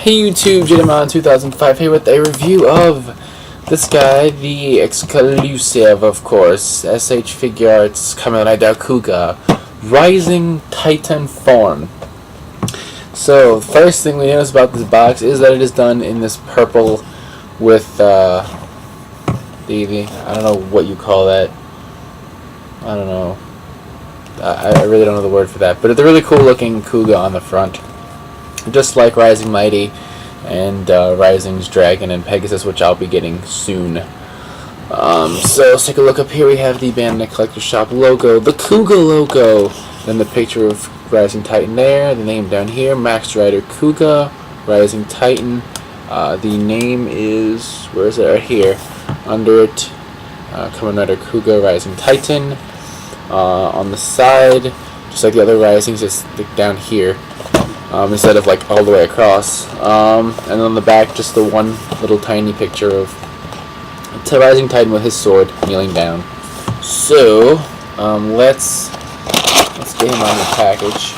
Hey YouTube, JDamon 2005 here with a review of this guy, the exclusive, of course, S.H.Figuarts Kamen Kuuga, Rising Titan form. So, first thing we notice about this box is that it is done in this purple with the I don't know what you call that. I don't know. I really don't know the word for that, but it's a really cool looking Kuuga on the front. Just like Rising Mighty and Rising's Dragon and Pegasus, which I'll be getting soon. So let's take a look up here. We have the Bandit Collector Shop logo, the Kuuga logo, then the picture of Rising Titan there, the name down here, Max Rider Kuuga, Rising Titan. The name is, where is it? Right here. Under it, Kamen Rider Kuuga, Rising Titan. On the side, just like the other Risings, it's down here. Instead of like all the way across, and on the back just the one little tiny picture of Rising Titan with his sword kneeling down. So let's get him on the package.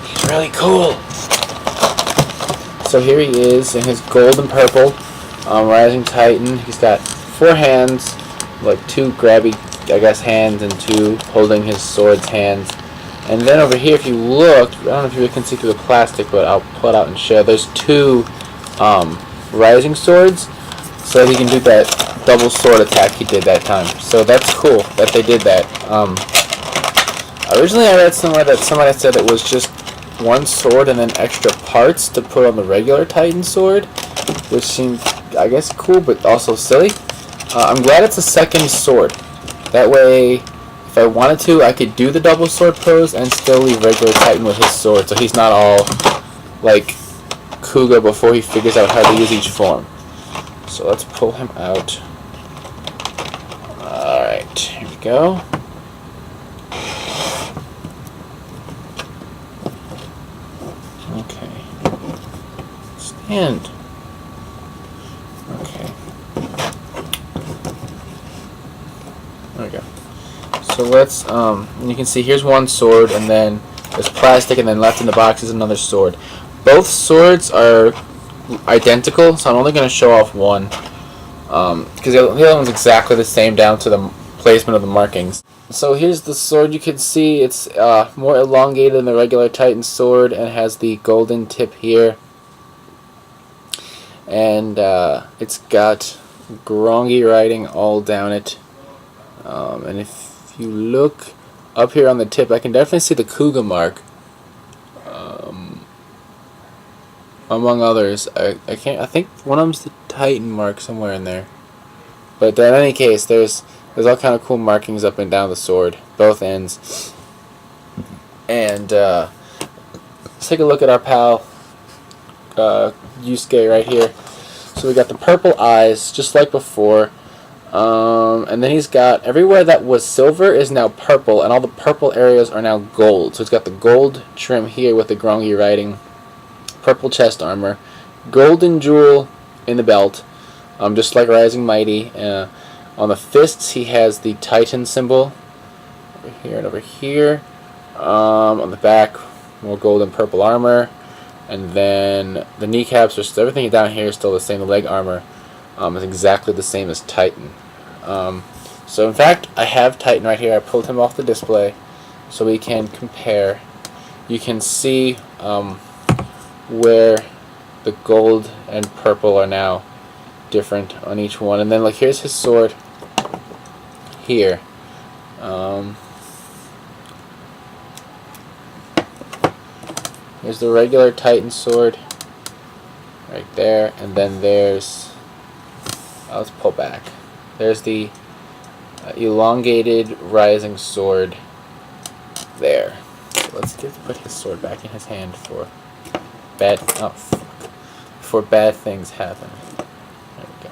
He's really cool. So here he is in his gold and purple Rising Titan. He's got 4 hands, like 2 grabby, I guess, hands, and 2 holding his sword's hands. And then over here, if you look, I don't know if you can see through the plastic, but I'll pull it out and show. There's 2 rising swords, so he can do that double sword attack he did that time. So that's cool that they did that. Originally, I read somewhere that somebody said it was just 1 sword and then extra parts to put on the regular Titan sword, which seemed, I guess, cool, but also silly. I'm glad it's a second sword. That way, if I wanted to, I could do the double sword pose and still leave regular Titan with his sword, so he's not all like Kuuga before he figures out how to use each form. So let's pull him out. Alright, here we go. Okay. Stand. Okay. There we go. So let's, you can see here's 1 sword, and then there's plastic, and then left in the box is another sword. Both swords are identical, so I'm only going to show off one, because the other one's exactly the same down to the placement of the markings. So here's the sword. You can see it's more elongated than the regular Titan sword, and has the golden tip here. And it's got Grongi writing all down it. And if you look up here on the tip, I can definitely see the Kuuga mark. Among others, I think one of them's the Titan mark somewhere in there. But in any case, there's all kind of cool markings up and down the sword, both ends. And let's take a look at our pal Yusuke right here. So we got the purple eyes, just like before. And then he's got, everywhere that was silver is now purple, and all the purple areas are now gold. So he's got the gold trim here with the Grongi writing, purple chest armor, golden jewel in the belt, just like Rising Mighty. On the fists he has the Titan symbol over here and over here. On the back, more gold and purple armor, and then the kneecaps are still, everything down here is still the same. The leg armor is exactly the same as Titan. So in fact, I have Titan right here. I pulled him off the display so we can compare. You can see where the gold and purple are now different on each one. And then like here's his sword here. Here's the regular Titan sword right there, and then there's, let's pull back. There's the elongated Rising sword there. So let's put his sword back in his hand before bad things happen. There we go.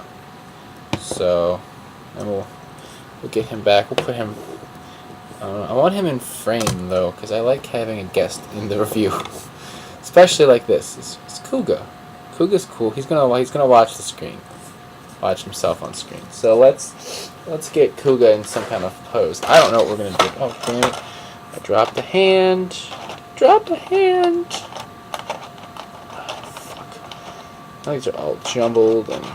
So, and we'll get him back. We'll put him. I want him in frame though, because I like having a guest in the review, especially like this. It's Kuuga. Kuuga's cool. He's gonna watch the screen. Watch himself on screen. So let's get Kuuga in some kind of pose. I don't know what we're gonna do. Oh, dang it. I dropped a hand. Dropped a hand. Oh, fuck. These are all jumbled, and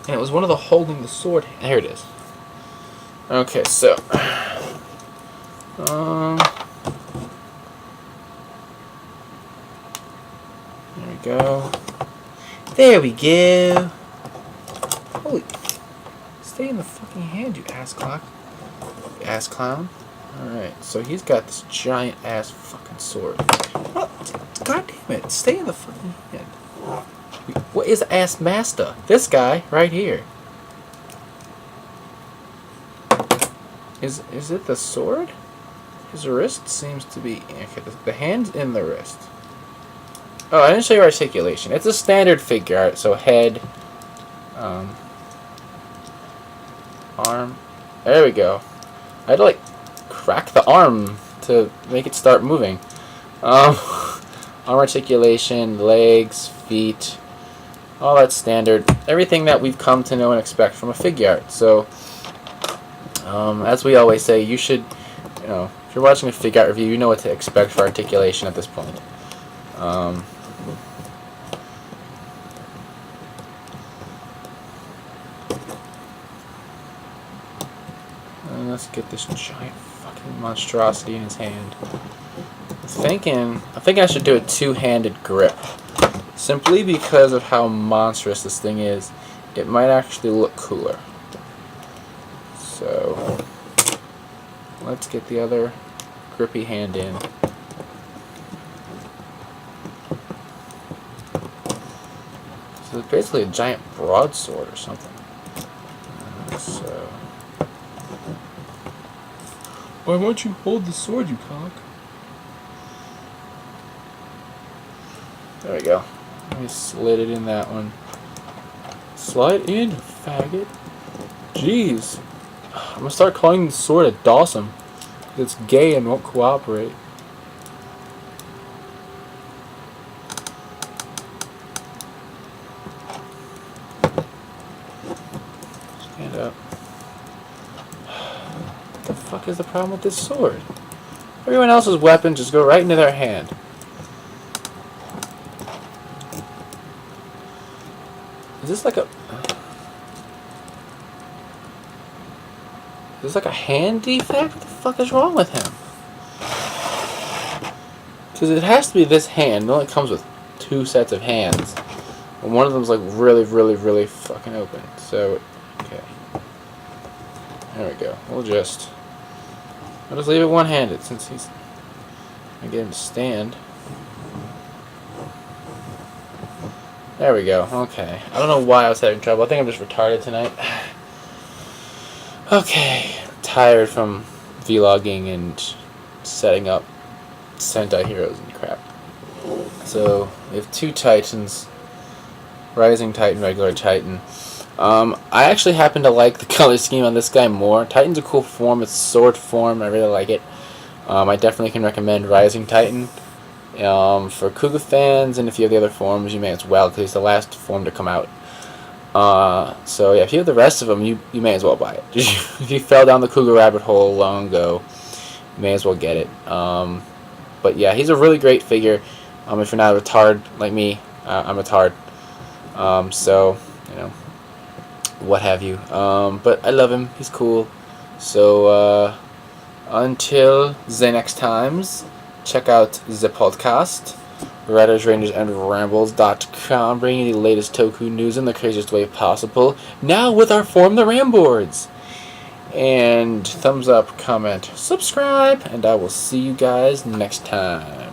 it was one of the holding the sword. Here it is. Okay, so there we go. There we go. Holy! Stay in the fucking hand, you ass clock. You ass clown. Alright, so he's got this giant ass fucking sword. What? God damn it! Stay in the fucking hand. What is ass master? This guy right here. Is it the sword? His wrist seems to be okay. The hand's in the wrist. Oh, I didn't show you articulation. It's a standard figure art, so head, arm. There we go. I had to like crack the arm to make it start moving. Arm articulation, legs, feet, all that standard. Everything that we've come to know and expect from a figure art. So, as we always say, you should, if you're watching a figure art review, you know what to expect for articulation at this point. And let's get this giant fucking monstrosity in his hand. I think I should do a two-handed grip. Simply because of how monstrous this thing is, it might actually look cooler. So, let's get the other grippy hand in. So it's basically a giant broadsword or something. So, why won't you hold the sword, you cock? There we go. I slid it in that one. Slide in, faggot. Jeez. I'm gonna start calling the sword a Dawson. It's gay and won't cooperate. Stand up. What the fuck is the problem with this sword? Everyone else's weapons just go right into their hand. Is this like a... Is this like a hand defect? What the fuck is wrong with him? Because it has to be this hand. It only comes with two sets of hands. And one of them's like really, really, really fucking open. So, okay. There we go. I'll just leave it one-handed since he's... I get him to stand. There we go. Okay. I don't know why I was having trouble. I think I'm just retarded tonight. Okay. Tired from vlogging and setting up Sentai heroes and crap. So, we have two Titans. Rising Titan, regular Titan. I actually happen to like the color scheme on this guy more. Titan's a cool form. It's a sword form. I really like it. I definitely can recommend Rising Titan. For Kuuga fans and if you have the other forms, you may as well, because it's the last form to come out. So yeah, if you have the rest of them, you may as well buy it. If you fell down the Kuuga rabbit hole long ago, you may as well get it. But yeah, he's a really great figure. If you're not a retard like me, I'm a tard. So, what have you. But I love him. He's cool. So, until the next times, check out the podcast, Writers, Rangers, and Rambles.com, bringing you the latest Toku news in the craziest way possible, now with our Form the Ram boards. And thumbs up, comment, subscribe, and I will see you guys next time.